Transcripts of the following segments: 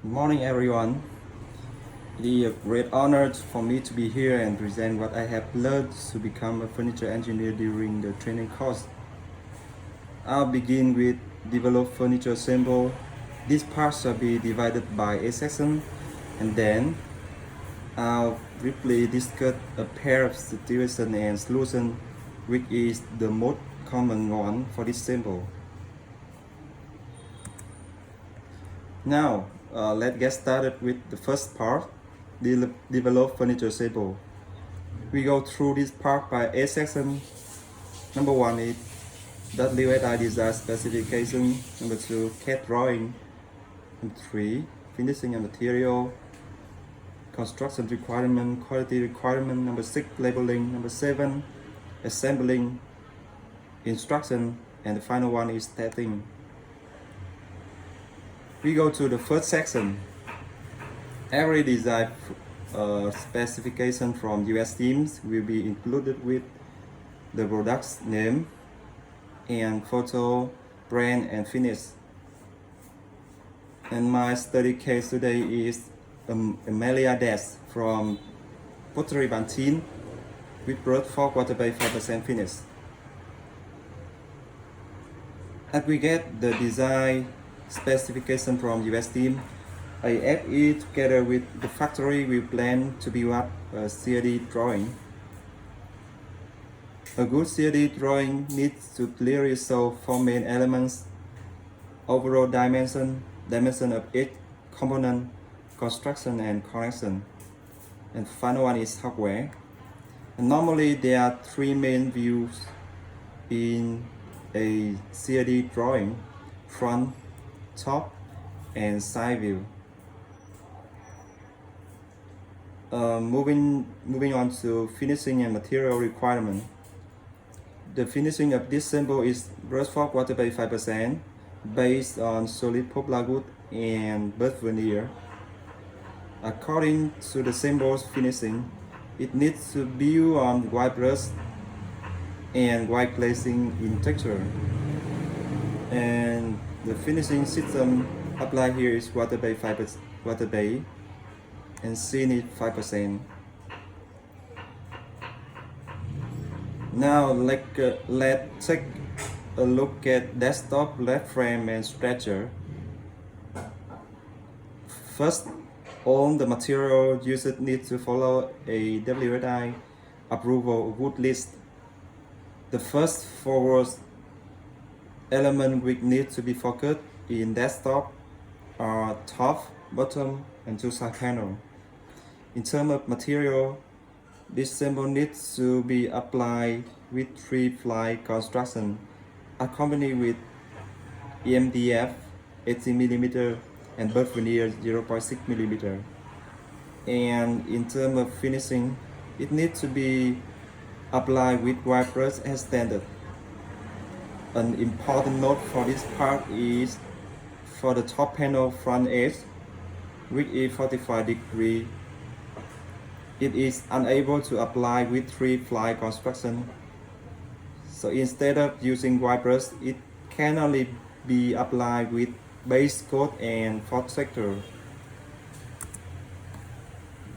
Good morning, everyone. It is a great honor for me to be here and present what I have learned to become a furniture engineer during the training course. I'll begin with develop furniture symbol. These parts shall be divided by a section, and then I'll briefly discuss a pair of situation and solution, which is the most common one for this symbol. Now, let's get started with the first part, develop furniture symbol. We go through this part by a section. Number one is WSI design specification. Number two, CAD drawing. Number three, finishing and material. Construction requirement, quality requirement. Number six, labeling. Number seven, assembling, instruction, and the final one is testing. We go to the first section. Every design specification from US teams will be included with the product's name and photo, brand, and finish. And my study case today is Amelia Desk from Pottery Bantin with broad fork water-based 5% finish. As we get the design specification from US team, I add it together with the factory we plan to build up a CAD drawing. A good CAD drawing needs to clearly show four main elements: overall dimension of each component, construction and connection. And final one is hardware. And normally there are three main views in a CAD drawing: front, top, and side view. Moving on to finishing and material requirement. The finishing of this symbol is brush fork water-based 5% based on solid poplar wood and birch veneer. According to the symbol's finishing, it needs to build on white brush and white glazing in texture. And the finishing system applied here is water-based 5%, water-based, and Zenith 5%. Now let's take a look at desktop, left frame, and stretcher. First, all the material used need to follow a WSI approval wood list. The first forward element which need to be focused in desktop are top, bottom, and two side panel. In terms of material, this symbol needs to be applied with three-ply construction, accompanied with MDF 18mm and birch veneer 0.6mm. And in terms of finishing, it needs to be applied with white brush as standard. An important note for this part is for the top panel front edge, which is 45 degrees, it is unable to apply with three-ply construction. So instead of using white brush, it can only be applied with base coat and fourth sector.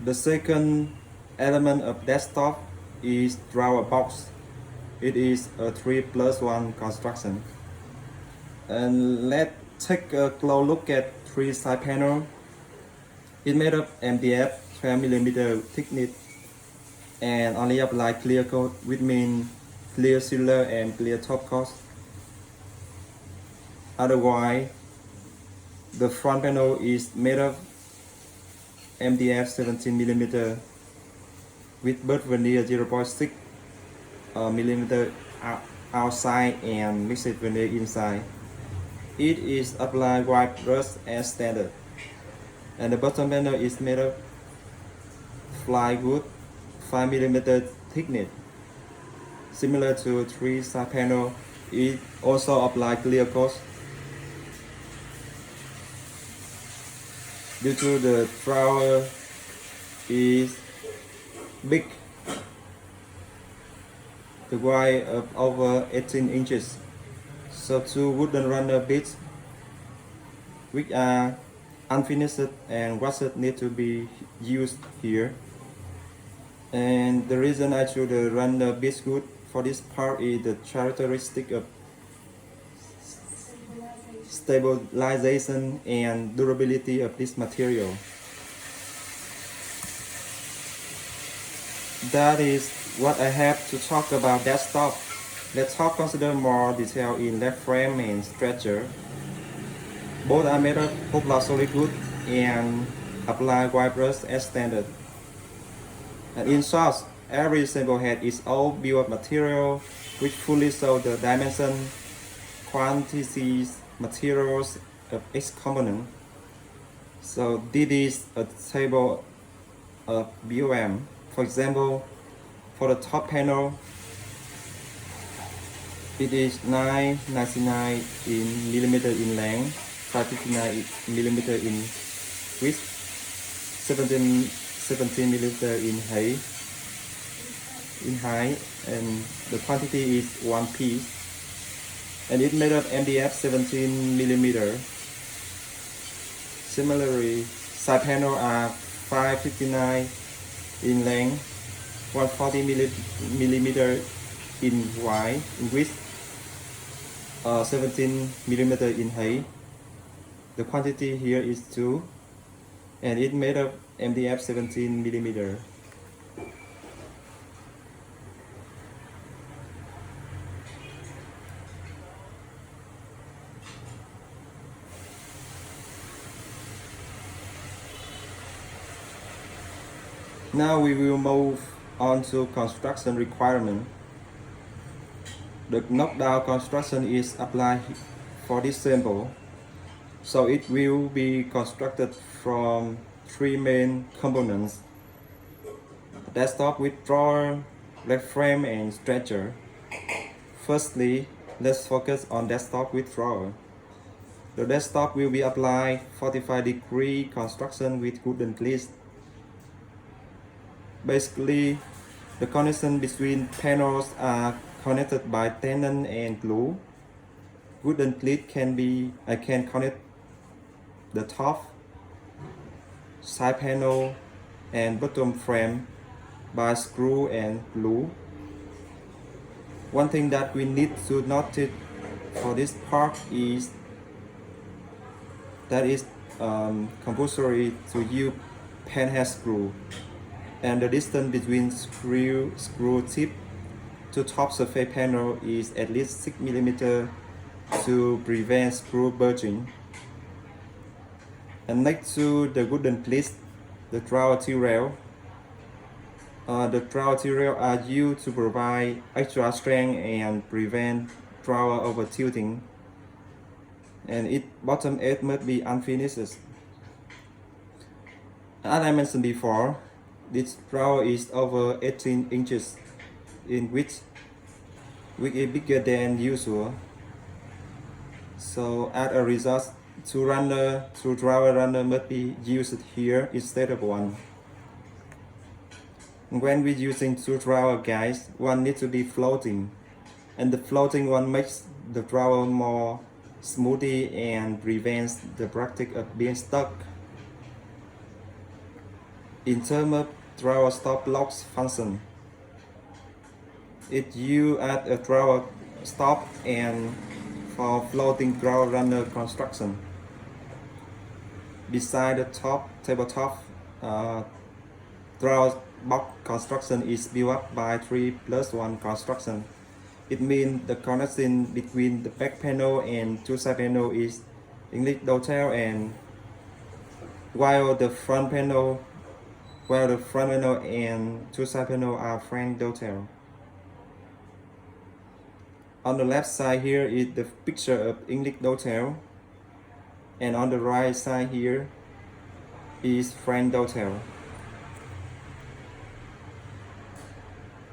The second element of desktop is drawer box. It is a 3+1 construction. And let's take a close look at three side panel. It made of MDF 12mm thickness and only apply clear coat, which means clear sealer and clear top coat. Otherwise, the front panel is made of MDF 17mm with birch veneer 0.6mm outside and mixed veneer inside. It is applied white brush as standard. And the bottom panel is made of plywood 5mm thickness. Similar to three side panel, it also applies clear coat. Due to the drawer is big, the wide of over 18 inches, so two wooden runner bits which are unfinished and rusted need to be used here. And the reason I choose the runner biscuit for this part is the characteristic of stabilization and durability of this material. That is what I have to talk about desktop. Let's consider more detail in left frame and stretcher. Both are made of Poplar solid wood and apply white brush as standard. And in short, every sample head is all built of material which fully show the dimension, quantities, materials of each component. So this is a table of BOM. For example, for the top panel, it is 999 in millimeter in length, 559 millimeter in width, 17 millimeter in height, and the quantity is one piece, and it made of MDF 17 millimeter. Similarly, side panel are 559 in length, 140 millimeter in width, 17 millimeter in height. The quantity here is 2, and it made of MDF 17 millimeter. Now we will move on to construction requirement. The knockdown construction is applied for this sample. So it will be constructed from 3 main components: desktop with drawer, left frame, and stretcher. Firstly, let's focus on desktop with drawer. The desktop will be applied 45-degree construction with wooden cleats. Basically, the connection between panels are connected by tenon and glue. Wooden cleat can connect the top, side panel, and bottom frame by screw and glue. One thing that we need to notice for this part is that it's compulsory to use panhead screw, and the distance between screw tip to top surface panel is at least 6 mm to prevent screw budging. And next to the wooden cleats, the drawer T-rail. The drawer T-rail are used to provide extra strength and prevent drawer over tilting. And its bottom edge must be unfinished. As I mentioned before, this drawer is over 18 inches in width, which is bigger than usual. So as a result, two drawer runner must be used here instead of one. When we're using two drawer guides, one needs to be floating, and the floating one makes the drawer more smoothie and prevents the practice of being stuck. In terms of drawer stop locks function, it used as a drawer stop and for floating drawer runner construction. Beside the tabletop, drawer box construction is built up by 3+1 construction. It means the connection between the back panel and two side panel is English dovetail, and while the front panel and two side panel are French dovetail. On the left side here is the picture of English dovetail, and on the right side here is French dovetail.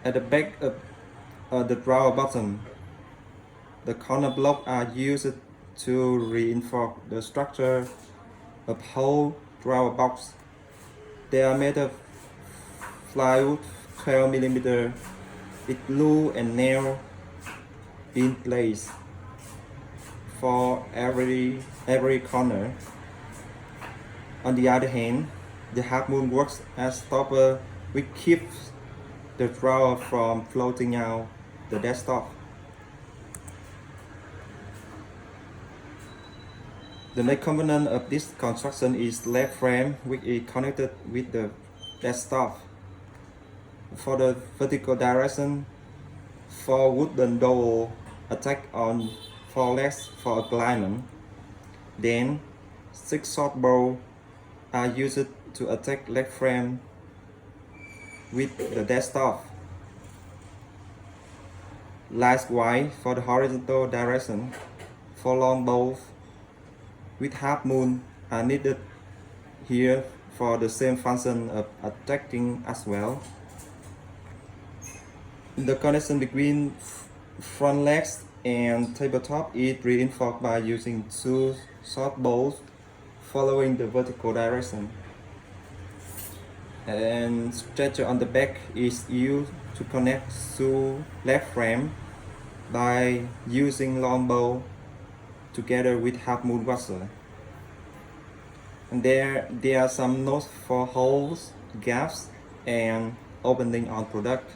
At the back of the drawer bottom, the corner blocks are used to reinforce the structure of whole drawer box. They are made of plywood 12 mm with glue and nail in place for every corner. On the other hand, the half moon works as stopper, which keeps the drawer from floating out the desktop. The main component of this construction is leg frame, which is connected with the desktop. For the vertical direction, 4 wooden dowels attached on 4 legs for alignment. Then 6 short bolts are used to attach leg frame with the desktop. Likewise, for the horizontal direction, 4 long bolts with half moon are needed here for the same function of attaching as well. The connection between front legs and tabletop is reinforced by using 2 short bolts following the vertical direction. And stretcher on the back is used to connect 2 leg frame by using long bolt together with half moon washer. And there are some notes for holes, gaps, and opening on product.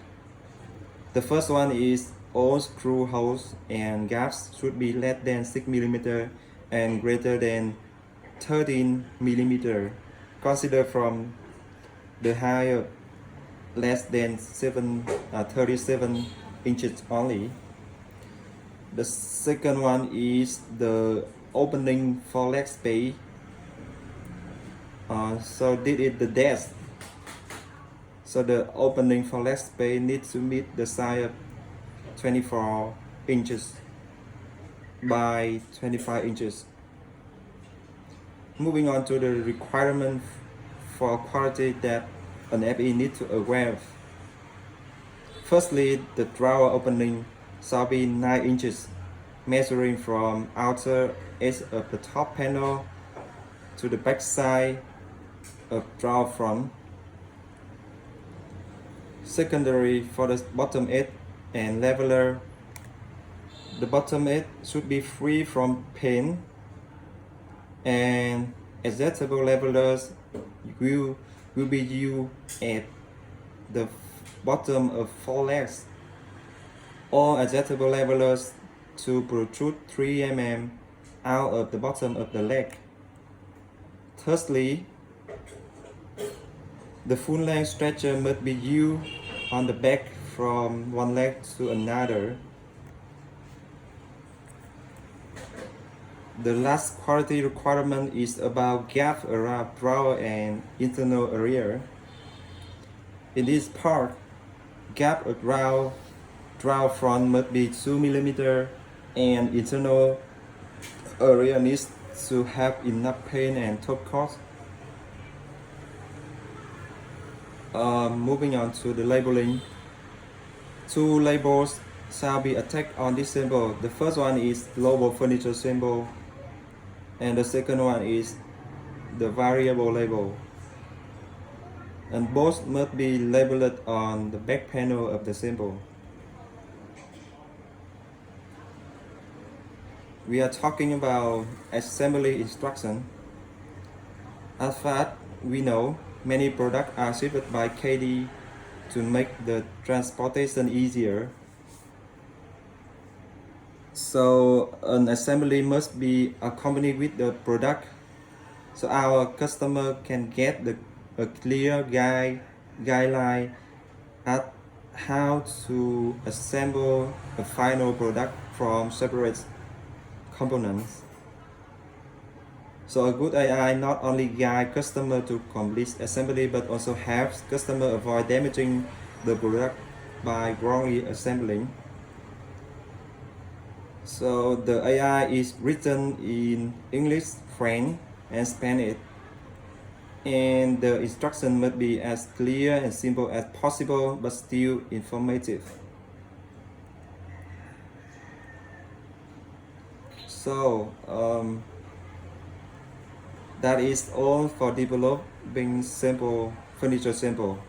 The first one is all screw holes and gaps should be less than 6 mm and greater than 13 mm. Consider from the higher less than 37 inches only. The second one is the opening for leg space. So this is the desk. So the opening for leg space needs to meet the size of 24 inches by 25 inches. Moving on to the requirement for quality that an FE needs to aware of. Firstly, the drawer opening shall be 9 inches, measuring from outer edge of the top panel to the back side of drawer front. Secondary, for the bottom edge and leveler, the bottom edge should be free from paint, and adjustable levelers will be used at the bottom of 4 legs, or adjustable levelers to protrude 3 mm out of the bottom of the leg. Thirdly, the full-length stretcher must be used on the back from one leg to another. The last quality requirement is about gap around drawer and internal area. In this part, gap around drawer front must be 2 mm and internal area needs to have enough paint and top coat. Moving on to the labeling. 2 labels shall be attached on this symbol. The first one is global furniture symbol, and the second one is the variable label. And both must be labeled on the back panel of the symbol. We are talking about assembly instruction. As far as we know, many products are shipped by KD to make the transportation easier. So an assembly must be accompanied with the product, so our customer can get a clear guideline at how to assemble a final product from separate components. So a good AI not only guide customer to complete assembly but also helps customer avoid damaging the product by wrongly assembling. So the AI is written in English, French, and Spanish, and the instruction must be as clear and simple as possible but still informative. So that is all for developing simple furniture sample.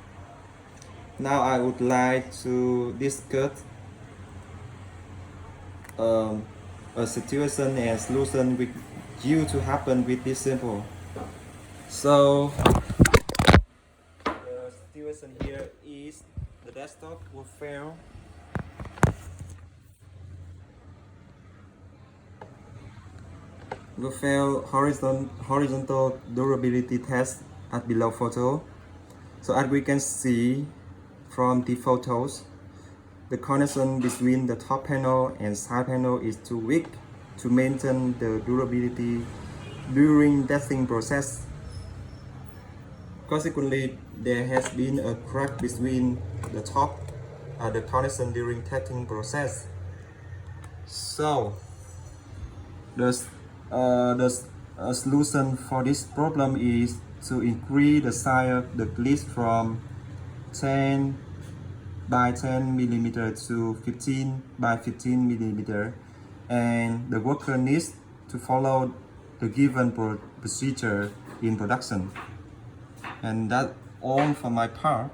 Now I would like to discuss a situation and solution with you to happen with this sample. So the situation here is the desktop will fail. Will fail horizontal durability test at below photo. So as we can see from the photos, the connection between the top panel and side panel is too weak to maintain the durability during testing process. Consequently, there has been a crack between the top and the connection during testing process. So, the solution for this problem is to increase the size of the glitch from 10 by 10 millimeter to 15 by 15 millimeter, and the worker needs to follow the given procedure in production. And that's all for my part.